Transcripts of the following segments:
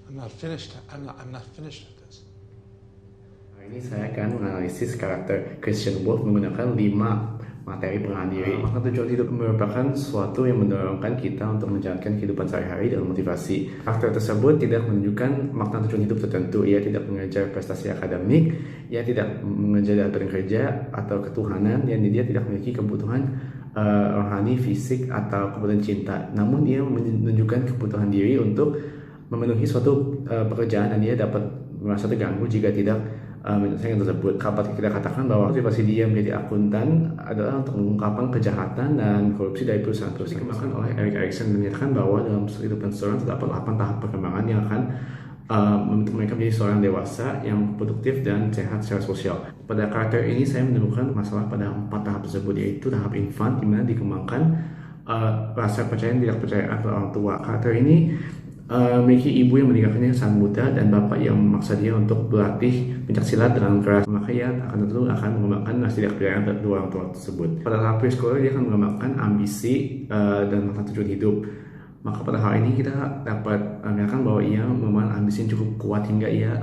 I'm not finished with this. Hari ini saya akan menganalisis karakter Christian Wolff menggunakan 5 materi pengenalan diri. Makna tujuan hidup merupakan sesuatu yang mendorongkan kita untuk menjalankan kehidupan sehari-hari dengan motivasi. Karakter tersebut tidak menunjukkan makna tujuan hidup tertentu. Ia tidak mengejar prestasi akademik, ia tidak mengejar dapatan kerja atau ketuhanan, dan dia tidak memiliki kebutuhan rohani, fisik, atau kebutuhan cinta. Namun ia menunjukkan kebutuhan diri untuk memenuhi suatu pekerjaan, dan dia dapat merasa terganggu jika tidak menyelesaikan tersebut. Kapan kita katakan bahwa motivasi dia menjadi akuntan adalah untuk mengungkapkan kejahatan dan korupsi dari perusahaan-perusahaan. Dikembangkan oleh Erik Erikson menyatakan bahwa dalam kehidupan seseorang terdapat 8 tahap perkembangan yang akan membentuk mereka menjadi seorang dewasa yang produktif dan sehat secara sosial. Pada karakter ini saya menemukan masalah pada 4 tahap tersebut, yaitu tahap infant, di mana dikembangkan rasa percaya dan tidak percaya pada orang tua. Karakter ini memiliki ibu yang meninggalkannya sangat muda dan bapak yang memaksa dia untuk berlatih pencaksilat dengan keras. Maka ia tentu akan mengembangkan rasa tidak percaya pada dua orang tua tersebut. Pada tahap preschooler dia akan mengembangkan ambisi dan makna tujuan hidup. Maka pada hal ini kita dapat mengatakan bahwa ia mengembangkan ambisi yang cukup kuat hingga ia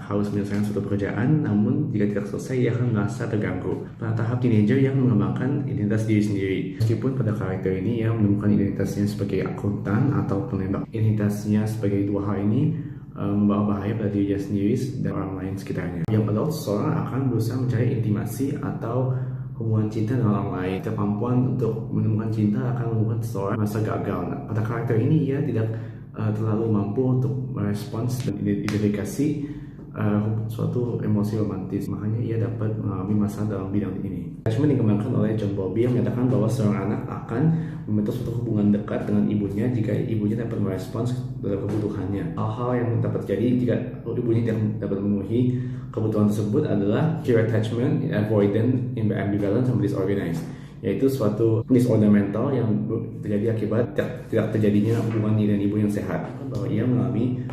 harus menyelesaikan suatu pekerjaan, namun jika tidak selesai ia akan merasa terganggu. Pada tahap teenager ia mengembangkan identitas diri sendiri. Meskipun pada karakter ini ia menemukan identitasnya sebagai akuntan atau penembak. Identitasnya sebagai dua hal ini membawa bahaya pada dirinya sendiri dan orang lain sekitarnya. Yang adult, seorang akan berusaha mencari intimasi atau hubungan cinta dengan orang lain. Kemampuan untuk menemukan cinta akan membuat seseorang merasa gagal. Nah, pada karakter ini ia tidak terlalu mampu untuk merespons dan identifikasi suatu emosi romantis. Makanya ia dapat mengalami masalah dalam bidang ini. Attachment dikembangkan oleh John Bowlby yang menyatakan bahwa seorang anak akan membentuk suatu hubungan dekat dengan ibunya jika ibunya dapat merespons dalam kebutuhannya. Hal-hal yang dapat terjadi jika ibunya tidak dapat memenuhi kebutuhan tersebut adalah pure attachment, avoidant, ambivalent, sama disorganized, yaitu suatu disorder mental yang terjadi akibat tidak terjadinya hubungan dengan ibu yang sehat. Bahwa ia mengalami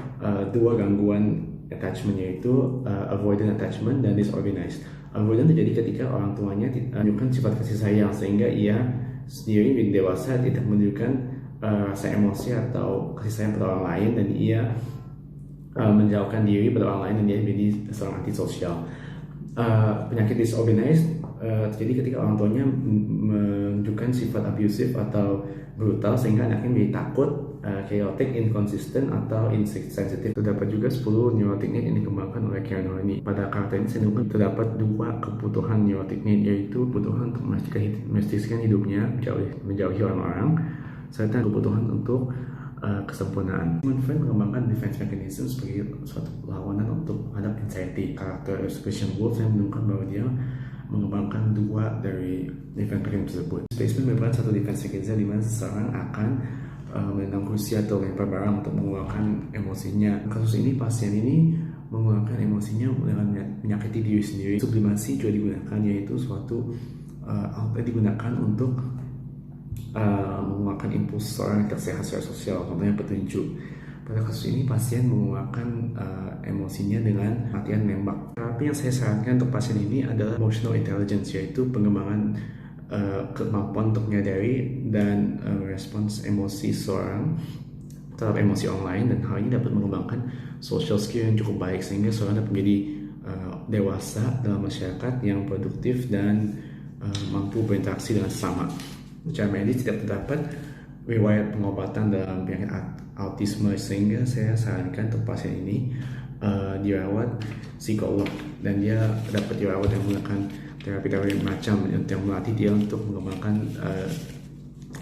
dua gangguan attachment, yaitu avoidant attachment dan disorganized. Avoidant terjadi ketika orang tuanya menunjukkan sifat kasih sayang sehingga ia sendiri menjadi dewasa tidak menunjukkan rasa emosi atau kasih sayang pada orang lain, dan ia menjauhkan diri pada orang lain, dan dia menjadi seorang antisosial. Penyakit disorganized terjadi ketika orang tuanya menunjukkan sifat abusif atau brutal sehingga anaknya menjadi takut, chaotic, inconsistent, atau insensitive. Terdapat juga 10 neurotic need yang dikembangkan oleh Karen Horney. Pada karakter ini saya terdapat 2 kebutuhan neurotic need, yaitu kebutuhan untuk memastikan hidupnya menjauhi orang-orang, serta kebutuhan untuk kesempurnaan. Sigmund Freud mengembangkan defense mechanism sebagai suatu perlawanan untuk menghadapi anxiety. Karakter Christian Wolff yang menemukan bahwa dia mengembangkan 2 dari defense mechanism tersebut. Displacement merupakan satu defense mechanism di mana seseorang akan menendang kursi atau lempar barang untuk mengeluarkan emosinya. Kasus ini pasien ini mengeluarkan emosinya dengan menyakiti diri sendiri. Sublimasi juga digunakan, yaitu suatu alat digunakan untuk mengeluarkan impuls seorang yang sehat secara sosial, contohnya petunjuk. Pada kasus ini pasien mengeluarkan emosinya dengan latihan nembak. Terapi yang saya sarankan untuk pasien ini adalah emotional intelligence, yaitu pengembangan kemampuan untuk menyadari dan merespons emosi seorang terhadap emosi orang lain, dan hal ini dapat mengembangkan social skill yang cukup baik sehingga seorang dapat menjadi dewasa dalam masyarakat yang produktif dan mampu berinteraksi dengan sesama. Secara medis tidak terdapat riwayat pengobatan dalam penyakit autisme, sehingga saya sarankan untuk pasien ini dirawat psikolog, dan dia dapat dirawat yang menggunakan terapi macam yang melatih dia untuk mengembangkan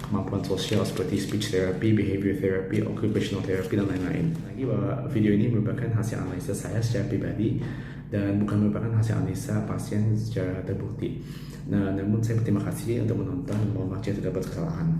kemampuan sosial seperti speech therapy, behavior therapy, occupational therapy, dan lain-lain. Lagi bahwa video ini merupakan hasil analisa saya secara pribadi dan bukan merupakan hasil analisa pasien secara terbukti. Nah, namun saya berterima kasih untuk menonton dan mohon maaf jika terdapat kesalahan.